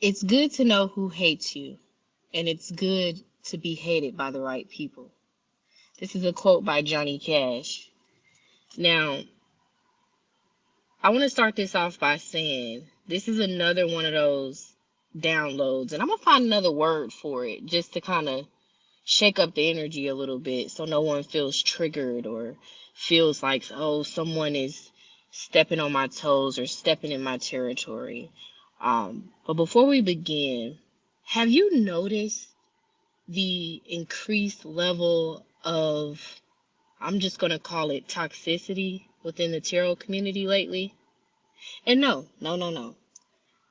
It's good to know who hates you, and it's good to be hated by the right people. This is a quote by Johnny Cash. Now, I want to start this off by saying this is another one of those downloads, and I'm going to find another word for it just to kind of shake up the energy a little bit so no one feels triggered or feels like, oh, someone is stepping on my toes or stepping in my territory. But before we begin, have you noticed the increased level of, I'm just going to call it toxicity within the tarot community lately? And no.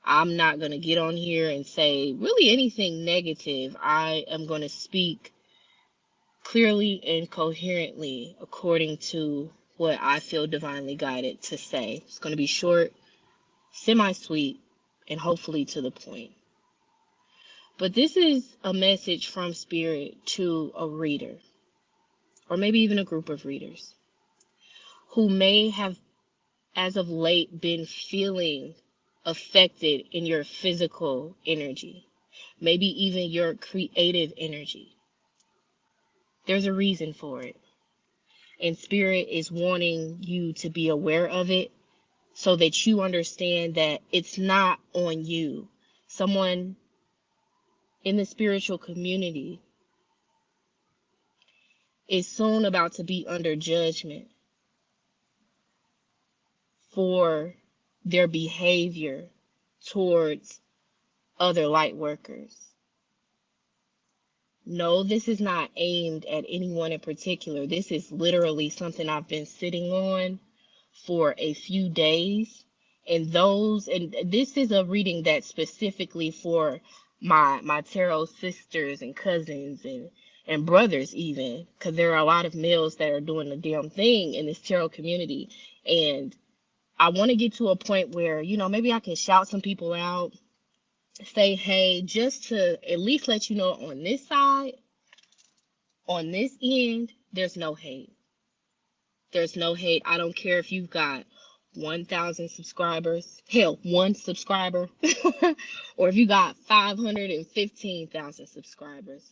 I'm not going to get on here and say really anything negative. I am going to speak clearly and coherently according to what I feel divinely guided to say. It's going to be short, semi-sweet, and hopefully to the point. But this is a message from Spirit to a reader, or maybe even a group of readers, who may have, as of late, been feeling affected in your physical energy, maybe even your creative energy. There's a reason for it. And Spirit is wanting you to be aware of it so that you understand that it's not on you. Someone in the spiritual community is soon about to be under judgment for their behavior towards other light workers. No, this is not aimed at anyone in particular. This is literally something I've been sitting on for a few days. And this is a reading that's specifically for my tarot sisters and cousins and brothers even, because there are a lot of males that are doing the damn thing in this tarot community. And I want to get to a point where, maybe I can shout some people out, say, hey, just to at least let you know on this side, on this end, there's no hate. There's no hate. I don't care if you've got 1,000 subscribers, hell, one subscriber, or if you got 515,000 subscribers.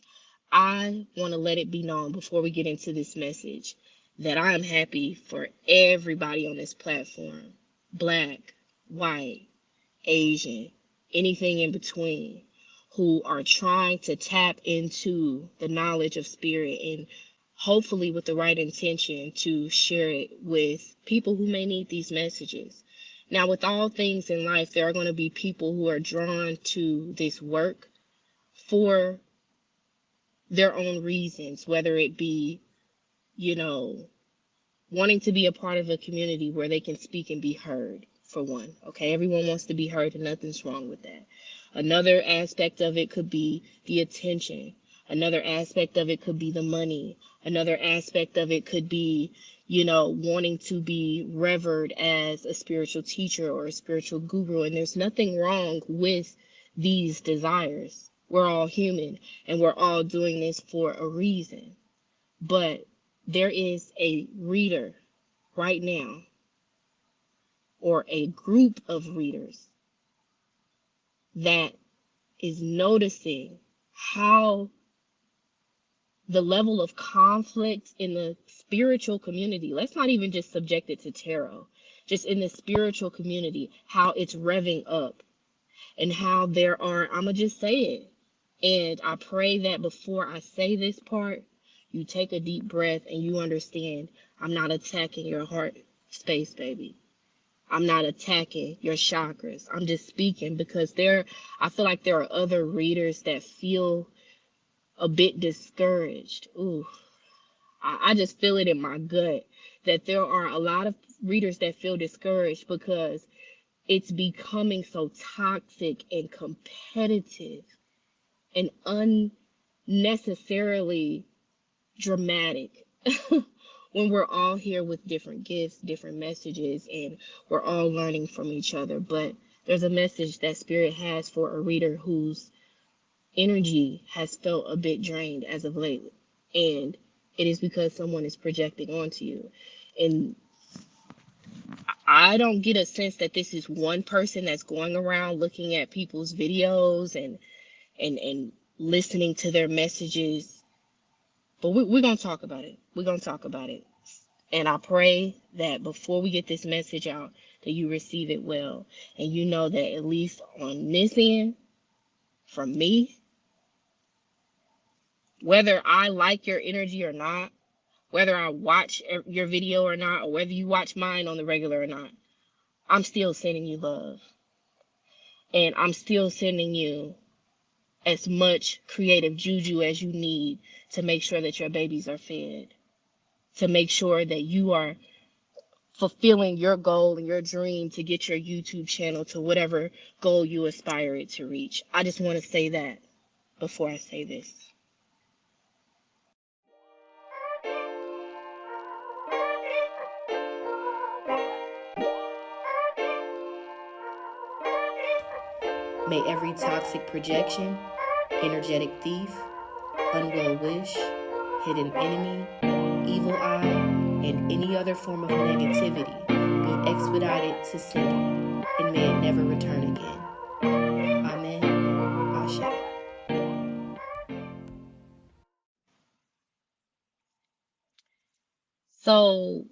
I want to let it be known before we get into this message that I am happy for everybody on this platform, Black, white, Asian, anything in between, who are trying to tap into the knowledge of Spirit and hopefully with the right intention to share it with people who may need these messages. Now, with all things in life, there are going to be people who are drawn to this work for their own reasons, whether it be, wanting to be a part of a community where they can speak and be heard, for one. Okay, everyone wants to be heard, and nothing's wrong with that. Another aspect of it could be the attention. Another aspect of it could be the money. Another aspect of it could be, wanting to be revered as a spiritual teacher or a spiritual guru. And there's nothing wrong with these desires. We're all human, and we're all doing this for a reason. But there is a reader right now, or a group of readers, that is noticing how the level of conflict in the spiritual community, let's not even just subject it to tarot, just in the spiritual community, how it's revving up, and how there are, I'm going to just say it, and I pray that before I say this part, you take a deep breath and you understand I'm not attacking your heart space, baby. I'm not attacking your chakras. I'm just speaking because I feel like there are other readers that feel a bit discouraged. Ooh, I just feel it in my gut that there are a lot of readers that feel discouraged because it's becoming so toxic and competitive and unnecessarily dramatic. When we're all here with different gifts, different messages, and we're all learning from each other. But there's a message that Spirit has for a reader whose energy has felt a bit drained as of late. And it is because someone is projecting onto you. And I don't get a sense that this is one person that's going around looking at people's videos and listening to their messages. But we're going to talk about it. We're going to talk about it. And I pray that before we get this message out, that you receive it well. And you know that at least on this end, from me, whether I like your energy or not, whether I watch your video or not, or whether you watch mine on the regular or not, I'm still sending you love. And I'm still sending you as much creative juju as you need to make sure that your babies are fed, to make sure that you are fulfilling your goal and your dream to get your YouTube channel to whatever goal you aspire it to reach. I just want to say that before I say this. May every toxic projection, energetic thief, unwell wish, hidden enemy, evil eye, and any other form of negativity be expedited to sender, and may it never return again. Amen. Ashe. So,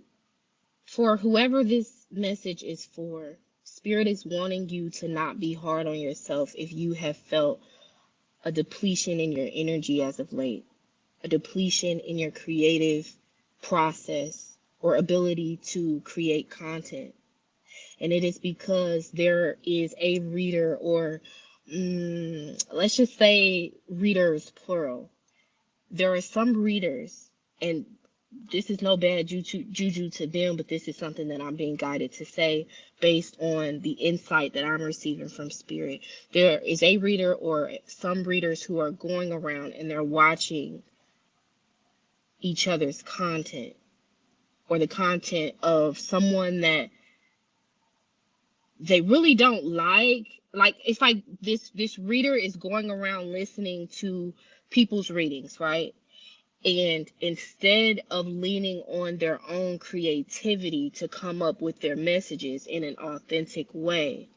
for whoever this message is for, Spirit is wanting you to not be hard on yourself if you have felt a depletion in your energy as of late, a depletion in your creative process or ability to create content. And it is because there is a reader, or let's just say readers, plural. There are some readers, and this is no bad juju to them, but this is something that I'm being guided to say based on the insight that I'm receiving from Spirit. There is a reader or some readers who are going around and they're watching each other's content, or the content of someone that they really don't like. Like, it's like this reader is going around listening to people's readings, right? And instead of leaning on their own creativity to come up with their messages in an authentic way,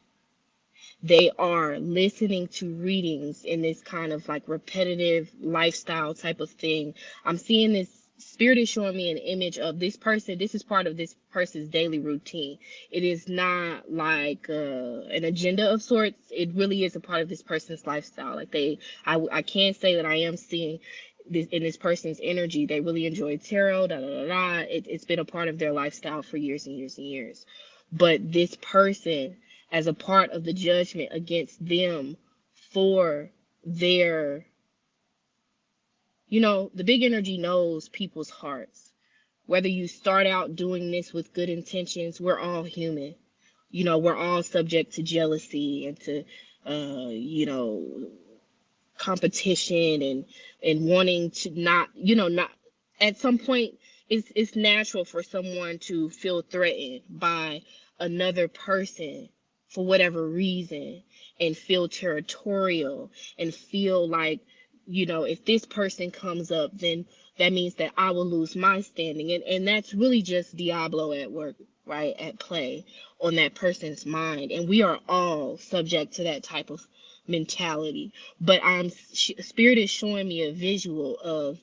they are listening to readings in this kind of like repetitive lifestyle type of thing. I'm seeing this. Spirit is showing me an image of this person. This is part of this person's daily routine. It is not like an agenda of sorts. It really is a part of this person's lifestyle. Like I can't say that I am seeing this in this person's energy. They really enjoy tarot. It's been a part of their lifestyle for years and years and years. But this person, as a part of the judgment against them for their, the big energy knows people's hearts. Whether you start out doing this with good intentions, we're all human. We're all subject to jealousy and to, competition and wanting to not at some point. It's natural for someone to feel threatened by another person for whatever reason, and feel territorial and feel like, if this person comes up, then that means that I will lose my standing. And that's really just Diablo at work, right? At play on that person's mind. And we are all subject to that type of mentality. But Spirit is showing me a visual of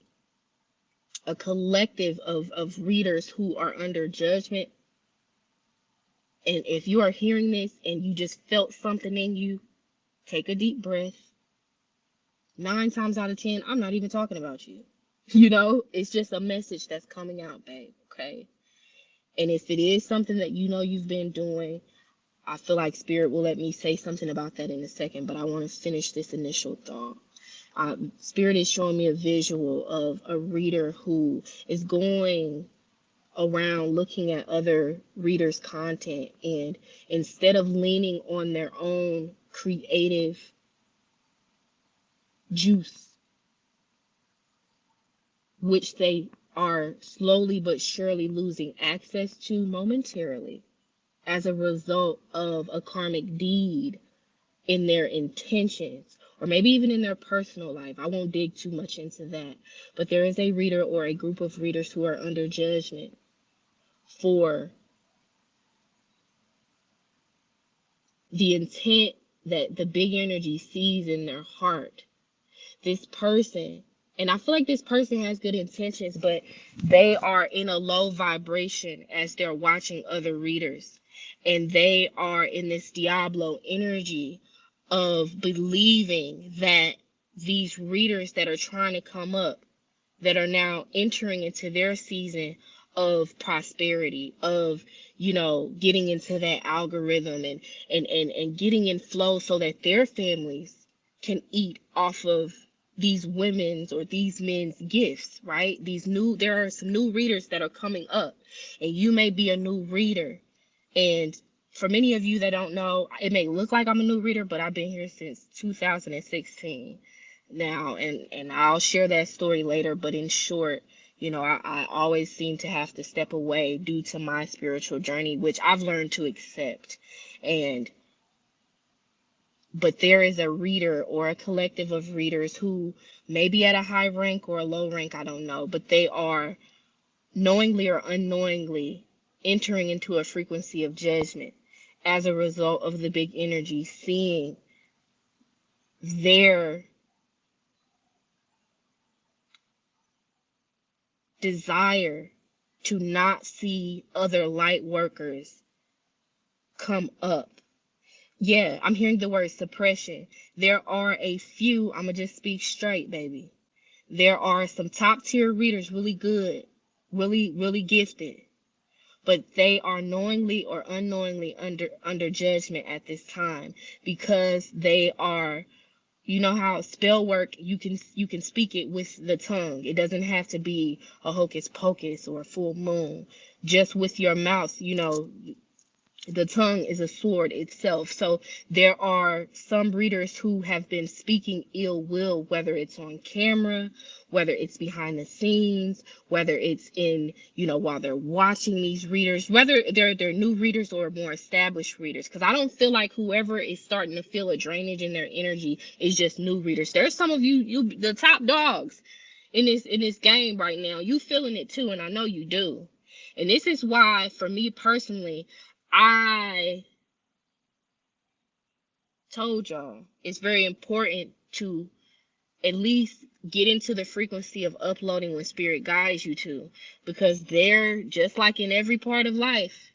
a collective of readers who are under judgment. And if you are hearing this and you just felt something in you, take a deep breath. 9 times out of 10, I'm not even talking about you. It's just a message that's coming out, babe. Okay. And if it is something that you've been doing, I feel like Spirit will let me say something about that in a second, but I want to finish this initial thought. Spirit is showing me a visual of a reader who is going around looking at other readers' content, and instead of leaning on their own creative juice, which they are slowly but surely losing access to momentarily as a result of a karmic deed in their intentions, or maybe even in their personal life. I won't dig too much into that. But there is a reader or a group of readers who are under judgment for the intent that the big energy sees in their heart. This person, and I feel like this person has good intentions, but they are in a low vibration as they're watching other readers. And they are in this Diablo energy of believing that these readers that are trying to come up, that are now entering into their season of prosperity, of, you know, getting into that algorithm and getting in flow so that their families can eat off of these women's or these men's gifts, right? There are some new readers that are coming up, and you may be a new reader. And for many of you that don't know, it may look like I'm a new reader, but I've been here since 2016 now, and I'll share that story later. But in short, you know, I always seem to have to step away due to my spiritual journey, which I've learned to accept. But there is a reader or a collective of readers who may be at a high rank or a low rank, I don't know, but they are knowingly or unknowingly entering into a frequency of judgment as a result of the big energy seeing their desire to not see other light workers come up. Yeah, I'm hearing the word suppression. There are a few, I'm going to just speak straight, baby. There are some top tier readers, really good, really gifted, but they are knowingly or unknowingly under judgment at this time because they are, you know how spell work, you can speak it with the tongue. It doesn't have to be a hocus pocus or a full moon. Just with your mouth, you know, the tongue is a sword itself. So there are some readers who have been speaking ill will, whether it's on camera, whether it's behind the scenes, whether it's in, you know, while they're watching these readers, whether they're new readers or more established readers. Because I don't feel like whoever is starting to feel a drainage in their energy is just new readers. There's some of you the top dogs in this game right now. You feeling it too, and I know you do. And this is why, for me personally, I told y'all it's very important to at least get into the frequency of uploading when spirit guides you to, because there, just like in every part of life,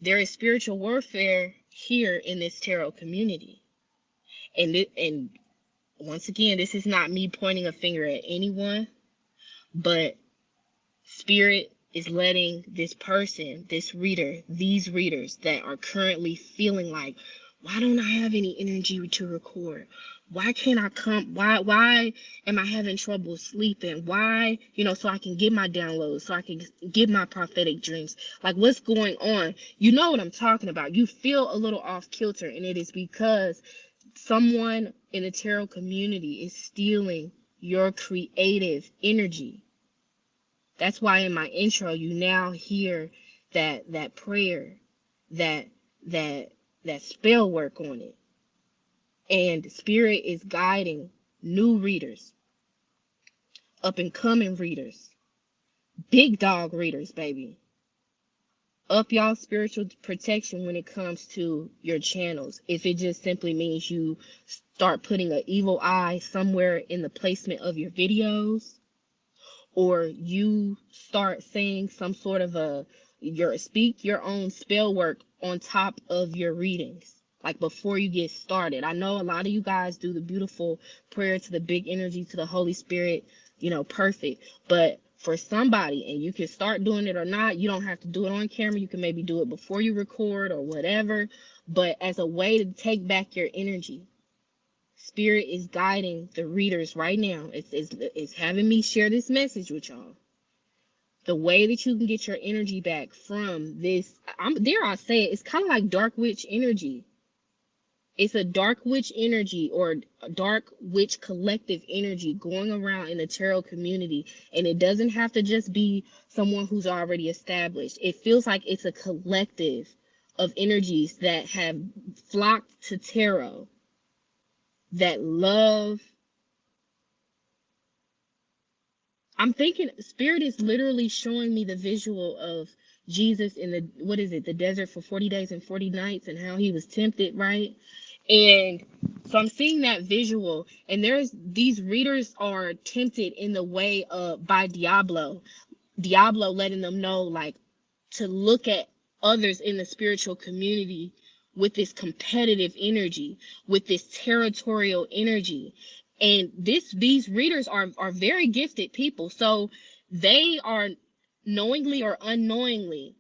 there is spiritual warfare here in this tarot community. And once again, this is not me pointing a finger at anyone, but spirit is letting this person, this reader, these readers that are currently feeling like, why don't I have any energy to record? Why can't I come? Why am I having trouble sleeping? Why, you know, so I can get my downloads, so I can get my prophetic dreams. Like, what's going on? You know what I'm talking about. You feel a little off kilter, and it is because someone in the tarot community is stealing your creative energy. That's why in my intro, you now hear that prayer, that spell work on it. And spirit is guiding new readers, up and coming readers, big dog readers, baby. Up y'all spiritual protection when it comes to your channels. If it just simply means you start putting an evil eye somewhere in the placement of your videos, or you start saying some sort of speak your own spell work on top of your readings, like before you get started. I know a lot of you guys do the beautiful prayer to the big energy, to the Holy Spirit, you know, perfect. But for somebody, and you can start doing it or not, you don't have to do it on camera. You can maybe do it before you record or whatever, but as a way to take back your energy. Spirit is guiding the readers right now. It's having me share this message with y'all. The way that you can get your energy back from this, dare I say it, it's kind of like dark witch energy. It's a dark witch energy, or a dark witch collective energy going around in the tarot community. And it doesn't have to just be someone who's already established. It feels like it's a collective of energies that have flocked to tarot, that love. I'm thinking spirit is literally showing me the visual of Jesus in the, what is it, the desert for 40 days and 40 nights, and how he was tempted, right? And so I'm seeing that visual, and there's these readers are tempted in the way of by Diablo letting them know, like, to look at others in the spiritual community with this competitive energy, with this territorial energy. And these readers are very gifted people. So they are knowingly or unknowingly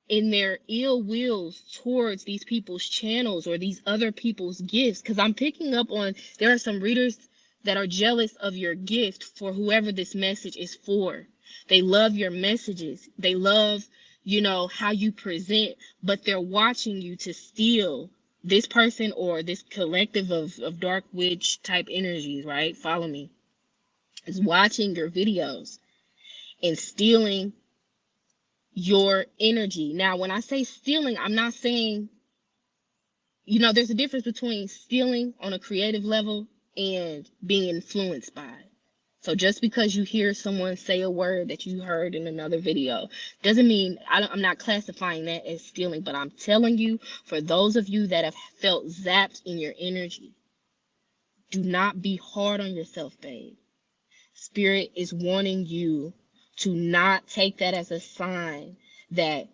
in their ill wills towards these people's channels or these other people's gifts. Because I'm picking up on, there are some readers that are jealous of your gift for whoever this message is for. They love your messages. They love, how you present, but they're watching you to steal this person or this collective of dark witch type energies, right? Follow me. Is watching your videos and stealing your energy. Now, when I say stealing, I'm not saying, there's a difference between stealing on a creative level and being influenced by it. So just because you hear someone say a word that you heard in another video doesn't mean, I'm not classifying that as stealing, but I'm telling you, for those of you that have felt zapped in your energy, do not be hard on yourself, babe. Spirit is wanting you to not take that as a sign that,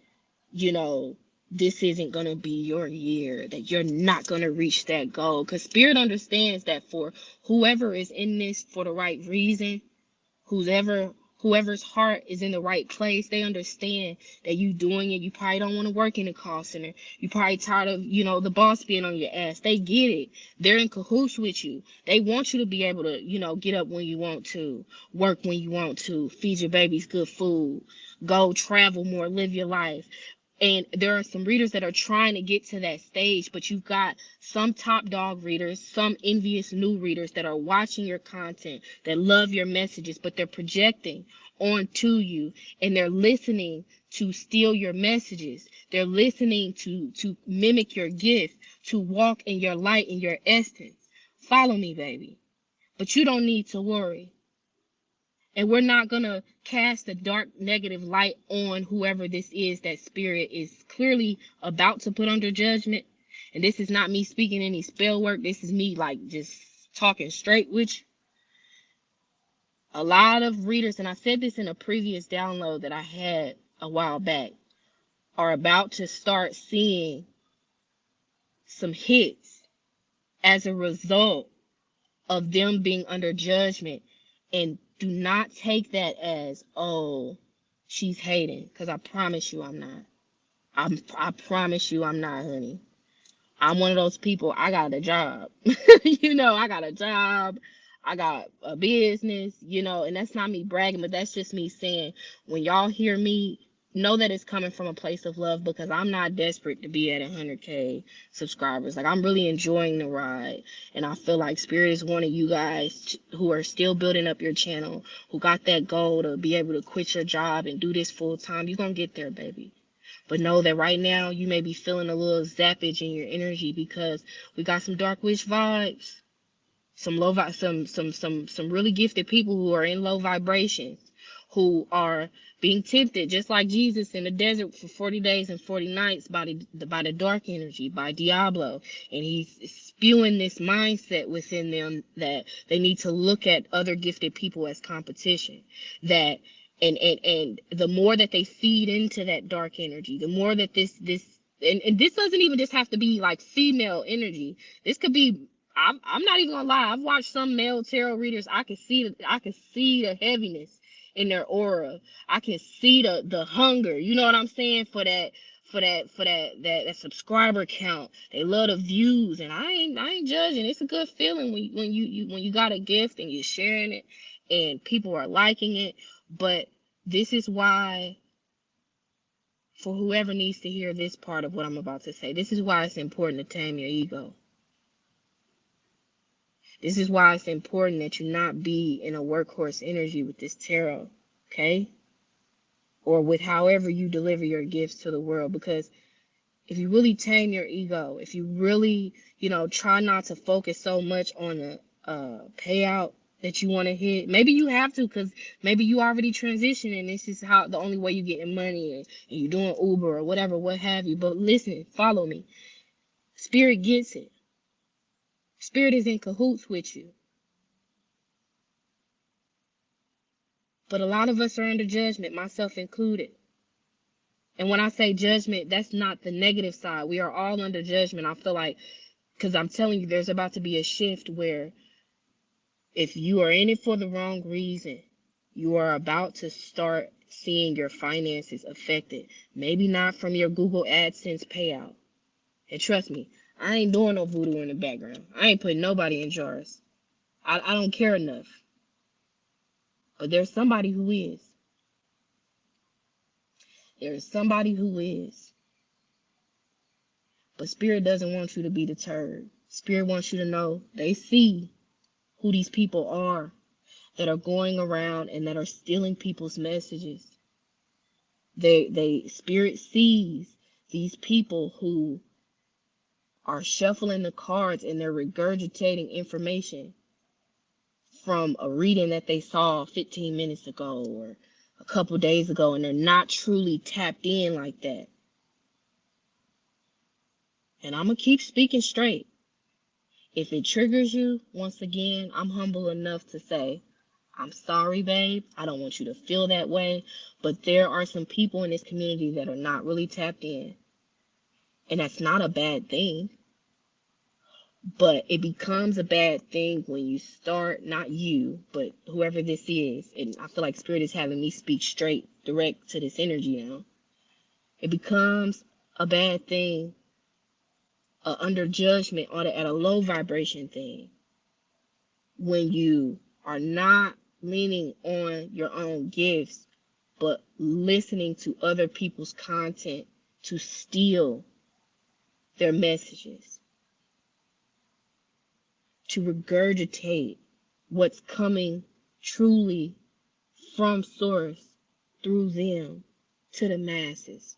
this isn't going to be your year, that you're not going to reach that goal. Because Spirit understands that for whoever is in this for the right reason, whoever's heart is in the right place, they understand that you doing it. You probably don't want to work in a call center. You probably tired of, the boss being on your ass. They get it. They're in cahoots with you. They want you to be able to, get up when you want to, work when you want to, feed your babies good food, go travel more, live your life. And there are some readers that are trying to get to that stage, but you've got some top dog readers, some envious new readers that are watching your content, that love your messages, but they're projecting onto you, and they're listening to steal your messages. They're listening to mimic your gift, to walk in your light, in your essence. Follow me, baby. But you don't need to worry. And we're not going to cast a dark negative light on whoever this is that Spirit is clearly about to put under judgment. And this is not me speaking any spell work. This is me like just talking straight with you. A lot of readers, and I said this in a previous download that I had a while back, are about to start seeing some hits as a result of them being under judgment. And do not take that as, oh, she's hating, because I promise you I'm not. I promise you I'm not, honey. I'm one of those people. I got a job. I got a job. I got a business, and that's not me bragging, but that's just me saying, when y'all hear me, know that it's coming from a place of love, because I'm not desperate to be at 100K subscribers. Like, I'm really enjoying the ride, and I feel like Spirit is wanting you guys who are still building up your channel, who got that goal to be able to quit your job and do this full time. You're gonna get there, baby. But know that right now you may be feeling a little zappage in your energy, because we got some dark witch vibes, some low some really gifted people who are in low vibrations, who are being tempted just like Jesus in the desert for 40 days and 40 nights by the dark energy, by Diablo. And he's spewing this mindset within them that they need to look at other gifted people as competition. That and the more that they feed into that dark energy, the more that this and this doesn't even just have to be like female energy. This could be, I'm not even gonna lie, I've watched some male tarot readers. I can see the heaviness in their aura. I can see the hunger, you know what I'm saying, for that subscriber count. They love the views, and I ain't judging. It's a good feeling when you got a gift and you're sharing it and people are liking it. But this is why, for whoever needs to hear this part of what I'm about to say, this is why it's important to tame your ego. This is why it's important that you not be in a workhorse energy with this tarot, okay? Or with however you deliver your gifts to the world. Because if you really tame your ego, if you really, try not to focus so much on the payout that you want to hit. Maybe you have to, because maybe you already transitioned and this is how the only way you getting money, and you're doing Uber or whatever, what have you. But listen, follow me. Spirit gets it. Spirit is in cahoots with you. But a lot of us are under judgment, myself included. And when I say judgment, that's not the negative side. We are all under judgment. I feel like, because I'm telling you, there's about to be a shift where if you are in it for the wrong reason, you are about to start seeing your finances affected. Maybe not from your Google AdSense payout. And trust me, I ain't doing no voodoo in the background. I ain't putting nobody in jars. I don't care enough. But there's somebody who is. There's somebody who is. But Spirit doesn't want you to be deterred. Spirit wants you to know they see who these people are that are going around and that are stealing people's messages. Spirit sees these people who are shuffling the cards and they're regurgitating information from a reading that they saw 15 minutes ago or a couple days ago, and they're not truly tapped in like that. And I'm going to keep speaking straight. If it triggers you, once again, I'm humble enough to say, I'm sorry, babe. I don't want you to feel that way. But there are some people in this community that are not really tapped in. And that's not a bad thing. But it becomes a bad thing when you start, not you, but whoever this is. And I feel like Spirit is having me speak straight, direct to this energy now. It becomes a bad thing, under judgment, or at a low vibration thing, when you are not leaning on your own gifts, but listening to other people's content to steal their messages, to regurgitate what's coming truly from source through them to the masses.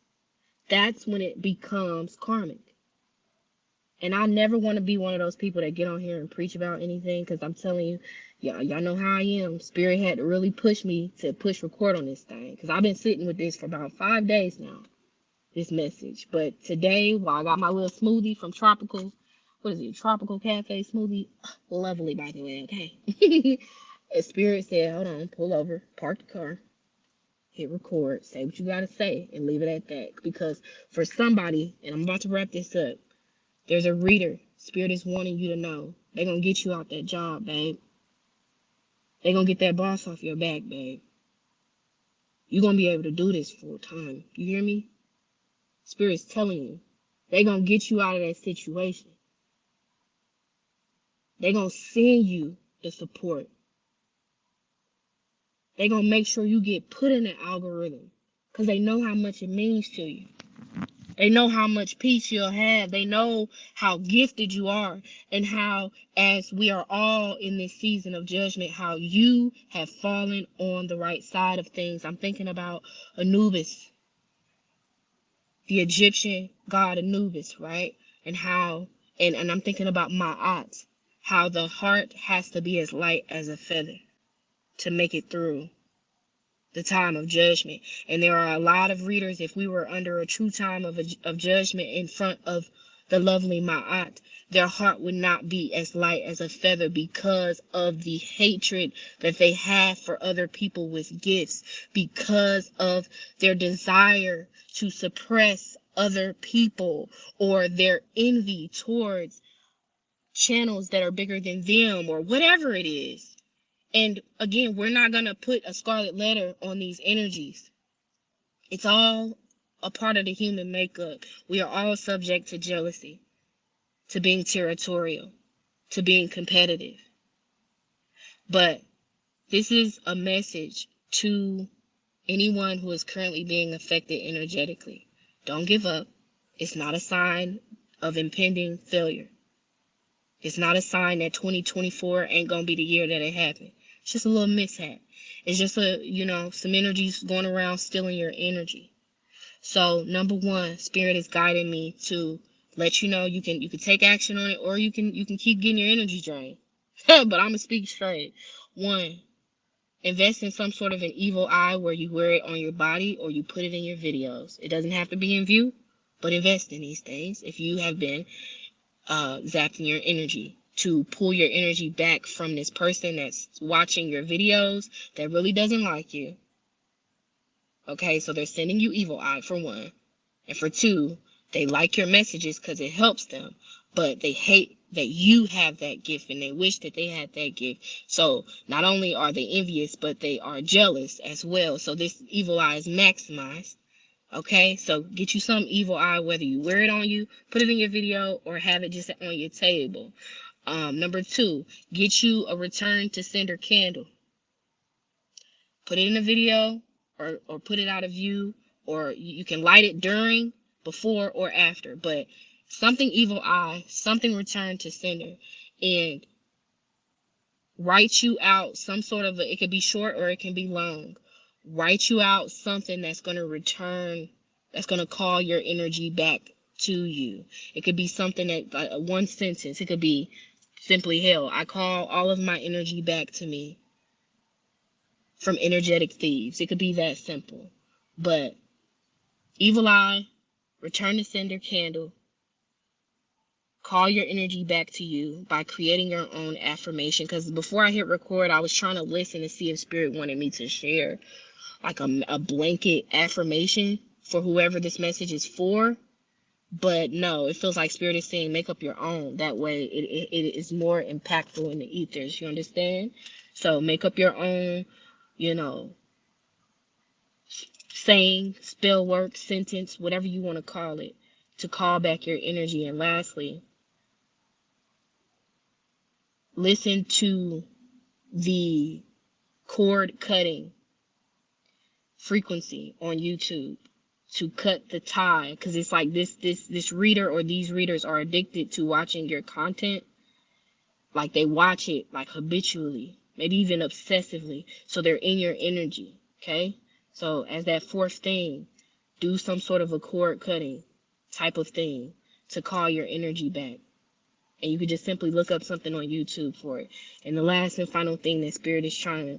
That's when it becomes karmic. And I never want to be one of those people that get on here and preach about anything, because I'm telling you, y'all know how I am. Spirit had to really push me to push record on this thing, because I've been sitting with this for about 5 days now, this message. But today, while I got my little smoothie from Tropical, what is it, Tropical Cafe smoothie? Lovely, by the way, okay. And Spirit said, hold on, pull over, park the car, hit record, say what you got to say, and leave it at that. Because for somebody, and I'm about to wrap this up, there's a reader. Spirit is wanting you to know. They're going to get you out that job, babe. They're going to get that boss off your back, babe. You're going to be able to do this full time. You hear me? Spirit's telling you. They're going to get you out of that situation. They're going to send you the support. They're going to make sure you get put in the algorithm, because they know how much it means to you. They know how much peace you'll have. They know how gifted you are, and how, as we are all in this season of judgment, how you have fallen on the right side of things. I'm thinking about Anubis, the Egyptian god Anubis, right? And how, and I'm thinking about Ma'at, how the heart has to be as light as a feather to make it through the time of judgment. And there are a lot of readers, if we were under a true time of judgment in front of the lovely Ma'at, their heart would not be as light as a feather, because of the hatred that they have for other people with gifts, because of their desire to suppress other people, or their envy towards channels that are bigger than them, or whatever it is. And again, we're not going to put a scarlet letter on these energies. It's all a part of the human makeup. We are all subject to jealousy, to being territorial, to being competitive. But this is a message to anyone who is currently being affected energetically. Don't give up. It's not a sign of impending failure. It's not a sign that 2024 ain't going to be the year that it happened. It's just a little mishap. It's just some energies going around stealing your energy. So number one, Spirit is guiding me to let you know you can take action on it, or you can keep getting your energy drained. But I'm gonna speak straight. One, invest in some sort of an evil eye where you wear it on your body or you put it in your videos. It doesn't have to be in view, but invest in these things if you have been zapping your energy, to pull your energy back from this person that's watching your videos that really doesn't like you. Okay, so they're sending you evil eye, for one. And for two, they like your messages because it helps them, but they hate that you have that gift and they wish that they had that gift. So not only are they envious, but they are jealous as well. So this evil eye is maximized. Okay, so get you some evil eye, whether you wear it on you, put it in your video, or have it just on your table. Number two, get you a return to sender candle. Put it in a video, or put it out of view, or you can light it during, before, or after. But something evil eye, something return to sender, and write you out some sort of it could be short or it can be long. Write you out something that's going to return, that's going to call your energy back to you. It could be something that, like, one sentence. It could be simply, hell, I call all of my energy back to me from energetic thieves. It could be that simple. But evil eye, return to sender candle, call your energy back to you by creating your own affirmation. Because before I hit record, I was trying to listen to see if Spirit wanted me to share like a blanket affirmation for whoever this message is for. But no, it feels like Spirit is saying make up your own. That way it is more impactful in the ethers. You understand? So make up your own, saying, spell work, sentence, whatever you want to call it, to call back your energy. And lastly, listen to the cord cutting frequency on YouTube to cut the tie, because it's like this reader or these readers are addicted to watching your content. Like they watch it like habitually, maybe even obsessively, so they're in your energy. Okay, so as that fourth thing, do some sort of a cord cutting type of thing to call your energy back. And you could just simply look up something on YouTube for it. And the last and final thing that Spirit is trying to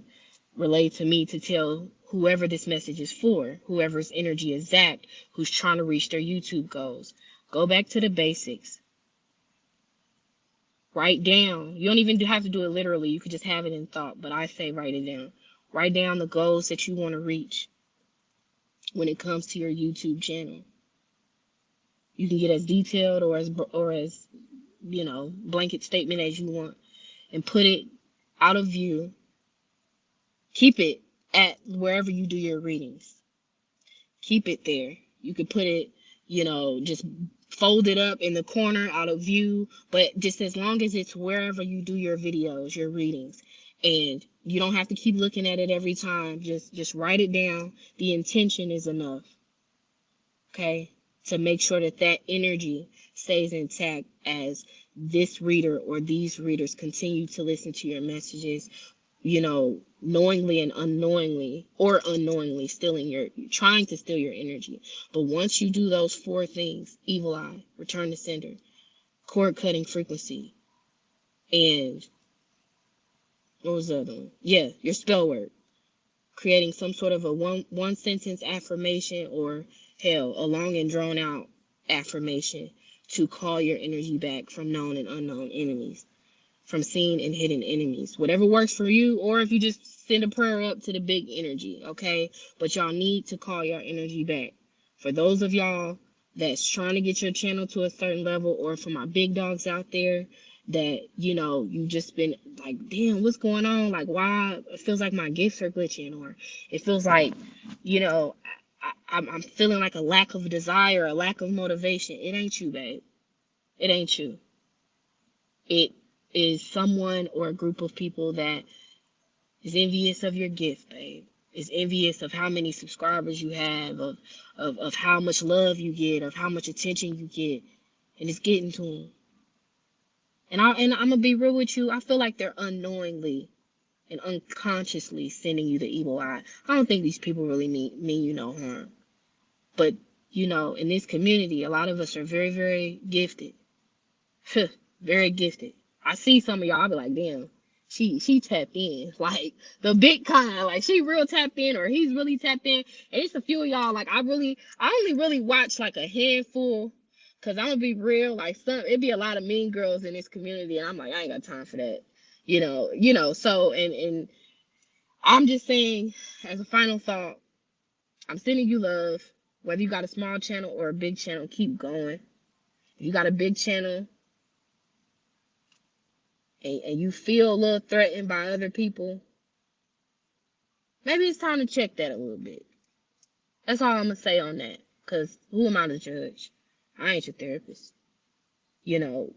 relay to me to tell whoever this message is for, whoever's energy is zapped, who's trying to reach their YouTube goals, go back to the basics. Write down. You don't even have to do it literally. You could just have it in thought, but I say write it down. Write down the goals that you want to reach when it comes to your YouTube channel. You can get as detailed or as blanket statement as you want, and put it out of view. Keep it at wherever you do your readings. Keep it there. You could put it, just fold it up in the corner out of view, but just as long as it's wherever you do your videos, your readings, and you don't have to keep looking at it every time. Just write it down. The intention is enough. Okay? To make sure that energy stays intact as this reader or these readers continue to listen to your messages, knowingly and unknowingly, or unknowingly trying to steal your energy. But once you do those four things, evil eye, return to sender, cord cutting frequency, and what was the other one? Yeah, your spell word. Creating some sort of a one sentence affirmation, or hell, a long and drawn out affirmation to call your energy back from known and unknown enemies, from seen and hidden enemies. Whatever works for you, or if you just send a prayer up to the big energy, okay? But y'all need to call your energy back. For those of y'all that's trying to get your channel to a certain level, or for my big dogs out there that, you've just been like, damn, what's going on? Like, why? It feels like my gifts are glitching, or it feels like, I'm feeling like a lack of desire, a lack of motivation. It ain't you, babe. It ain't you. It is someone or a group of people that is envious of your gift, babe. Is envious of how many subscribers you have, of how much love you get, of how much attention you get, and it's getting to them. And I'm gonna be real with you. I feel like they're unknowingly and unconsciously sending you the evil eye. I don't think these people really mean you no harm. But in this community, a lot of us are very, very gifted. Very gifted. I see some of y'all, I'll be like, damn, she tapped in, like the big kind, like she real tapped in, or he's really tapped in. And it's a few of y'all, like I only really watch like a handful, cause I'm gonna be real, like it'd be a lot of mean girls in this community, and I'm like, I ain't got time for that, so and I'm just saying, as a final thought, I'm sending you love. Whether you got a small channel or a big channel, keep going. If you got a big channel and you feel a little threatened by other people, maybe it's time to check that a little bit. That's all I'm going to say on that. Because who am I to judge? I ain't your therapist.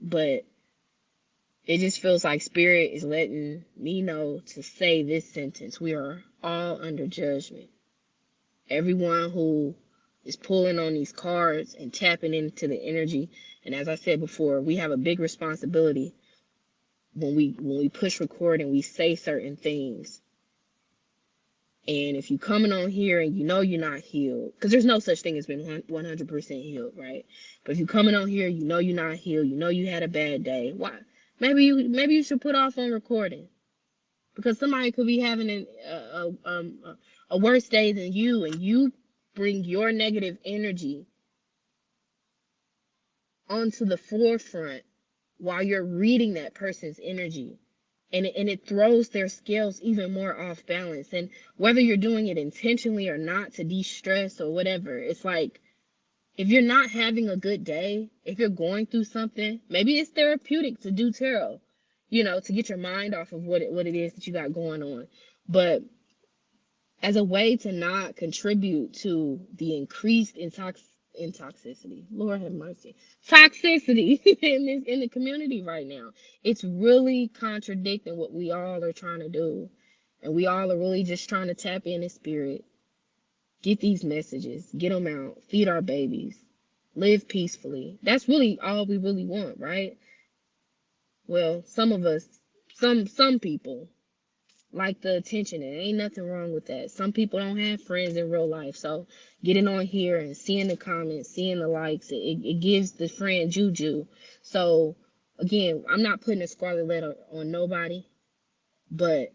But it just feels like Spirit is letting me know to say this sentence. We are all under judgment. Everyone who is pulling on these cards and tapping into the energy. And as I said before, we have a big responsibility when we push record and we say certain things. And if you coming on here and you're not healed, because there's no such thing as being 100% healed, right? But if you coming on here, you're not healed, you had a bad day. Why? Maybe you should put off on recording, because somebody could be having a worse day than you, and you bring your negative energy onto the forefront while you're reading that person's energy. And it throws their scales even more off balance. And whether you're doing it intentionally or not to de-stress or whatever, it's like, if you're not having a good day, if you're going through something, maybe it's therapeutic to do tarot, to get your mind off of what it is that you got going on. But as a way to not contribute to the increased toxicity, Lord have mercy, toxicity in the community right now. It's really contradicting what we all are trying to do, and we all are really just trying to tap into Spirit, get these messages, get them out, feed our babies, live peacefully. That's really all we really want, right? Well, some of us, some people like the attention, and ain't nothing wrong with that. Some people don't have friends in real life, so getting on here and seeing the comments, seeing the likes, it gives the friend juju. So again, I'm not putting a scarlet letter on nobody, but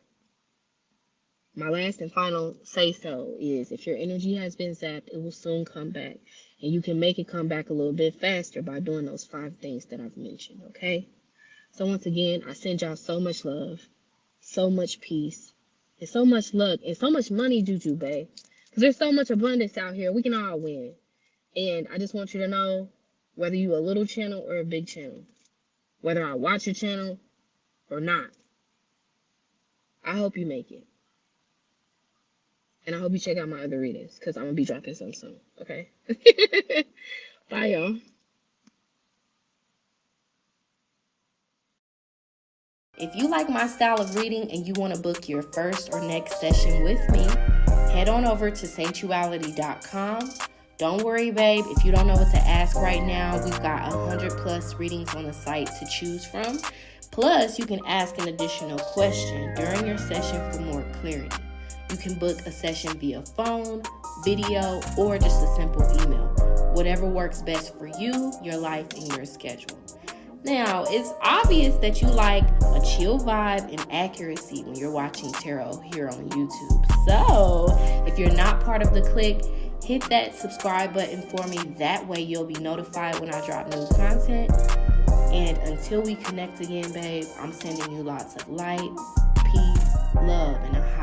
my last and final say so is, if your energy has been zapped, it will soon come back, and you can make it come back a little bit faster by doing those 5 things that I've mentioned. Okay, so once again, I send y'all so much love, so much peace, and so much luck, and so much money, juju, babe. Because there's so much abundance out here. We can all win. And I just want you to know, whether you a little channel or a big channel, whether I watch your channel or not, I hope you make it. And I hope you check out my other readings, because I'm going to be dropping some soon. Okay? Bye, y'all. If you like my style of reading and you want to book your first or next session with me, head on over to Saintuality.com. Don't worry, babe, if you don't know what to ask right now, we've got 100+ readings on the site to choose from. Plus, you can ask an additional question during your session for more clarity. You can book a session via phone, video, or just a simple email. Whatever works best for you, your life, and your schedule. Now, it's obvious that you like a chill vibe and accuracy when you're watching tarot here on YouTube. So, if you're not part of the clique, hit that subscribe button for me. That way you'll be notified when I drop new content. And until we connect again, babe, I'm sending you lots of light, peace, love, and a